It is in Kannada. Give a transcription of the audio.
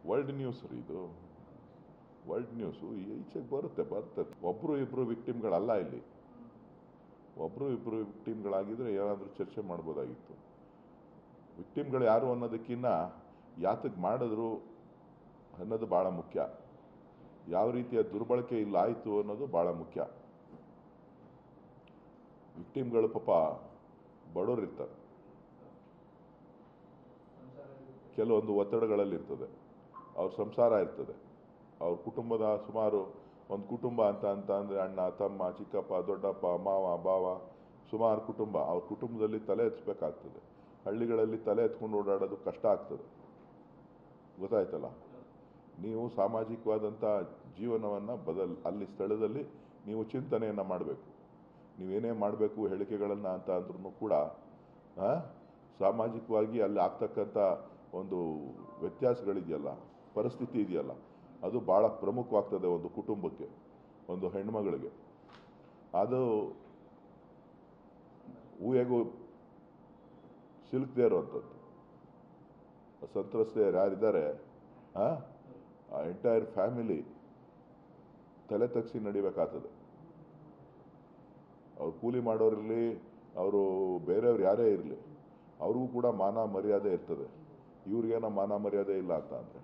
ವರ್ಲ್ಡ್ ನ್ಯೂಸ್ ರೀ ಇದು, ವರ್ಲ್ಡ್ ನ್ಯೂಸು ಈಚೆಗೆ ಬರುತ್ತೆ. ಒಬ್ಬರು ಇಬ್ಬರು ವಿಕ್ಟಿಮ್ಗಳಲ್ಲ ಇಲ್ಲಿ. ಒಬ್ಬರು ಇಬ್ಬರು ವಿಕ್ಟಿಮ್ಗಳಾಗಿದ್ದರೆ ಏನಾದರೂ ಚರ್ಚೆ ಮಾಡ್ಬೋದಾಗಿತ್ತು. ವಿಕ್ಟಿಮ್ಗಳು ಯಾರು ಅನ್ನೋದಕ್ಕಿಂತ ಯಾತಕ್ಕೆ ಮಾಡಿದ್ರು ಅನ್ನೋದು ಭಾಳ ಮುಖ್ಯ. ಯಾವ ರೀತಿಯ ದುರ್ಬಳಕೆ ಇಲ್ಲ ಆಯಿತು ಅನ್ನೋದು ಭಾಳ ಮುಖ್ಯ. ವಿಕ್ಟಿಮ್ಗಳು ಪಾಪ ಬಡವರಿರ್ತಾರೆ, ಕೆಲವೊಂದು ಒತ್ತಡಗಳಲ್ಲಿರ್ತದೆ, ಅವ್ರ ಸಂಸಾರ ಇರ್ತದೆ, ಅವ್ರ ಕುಟುಂಬದ ಸುಮಾರು ಒಂದು ಕುಟುಂಬ ಅಂತ ಅಂದರೆ ಅಣ್ಣ ತಮ್ಮ ಚಿಕ್ಕಪ್ಪ ದೊಡ್ಡಪ್ಪ ಮಾವ ಭಾವ ಸುಮಾರು ಕುಟುಂಬ. ಅವ್ರ ಕುಟುಂಬದಲ್ಲಿ ತಲೆ ಎತ್ತಬೇಕಾಗ್ತದೆ. ಹಳ್ಳಿಗಳಲ್ಲಿ ತಲೆ ಎತ್ಕೊಂಡು ಓಡಾಡೋದು ಕಷ್ಟ ಆಗ್ತದೆ, ಗೊತ್ತಾಯ್ತಲ್ಲ. ನೀವು ಸಾಮಾಜಿಕವಾದಂಥ ಜೀವನವನ್ನು ಅಲ್ಲಿ ಸ್ಥಳದಲ್ಲಿ ನೀವು ಚಿಂತನೆಯನ್ನು ಮಾಡಬೇಕು. ನೀವೇನೇ ಮಾಡಬೇಕು ಹೇಳಿಕೆಗಳನ್ನು ಅಂತ ಅಂದ್ರೂ ಕೂಡ ಸಾಮಾಜಿಕವಾಗಿ ಅಲ್ಲಿ ಆಗ್ತಕ್ಕಂಥ ಒಂದು ವ್ಯತ್ಯಾಸಗಳಿದೆಯಲ್ಲ, ಪರಿಸ್ಥಿತಿ ಇದೆಯಲ್ಲ, ಅದು ಭಾಳ ಪ್ರಮುಖವಾಗ್ತದೆ ಒಂದು ಕುಟುಂಬಕ್ಕೆ, ಒಂದು ಹೆಣ್ಮಗಳಿಗೆ. ಅದು ಊಹೆಗೂ ಸಿಲುಕದೇ ಇರುವಂಥದ್ದು. ಸಂತ್ರಸ್ತೆಯರು ಯಾರಿದ್ದಾರೆ ಆ ಎಂಟೈರ್ ಫ್ಯಾಮಿಲಿ ತಲೆ ತಗ್ಸಿ ನಡಿಬೇಕಾಗ್ತದೆ. ಅವ್ರು ಕೂಲಿ ಮಾಡೋರಿರಲಿ, ಅವರು ಬೇರೆಯವ್ರು ಯಾರೇ ಇರಲಿ, ಅವ್ರಿಗೂ ಕೂಡ ಮಾನ ಮರ್ಯಾದೆ ಇರ್ತದೆ. ಇವ್ರಿಗೇನೋ ಮಾನ ಮರ್ಯಾದೆ ಇಲ್ಲ ಅಂತ ಅಂದರೆ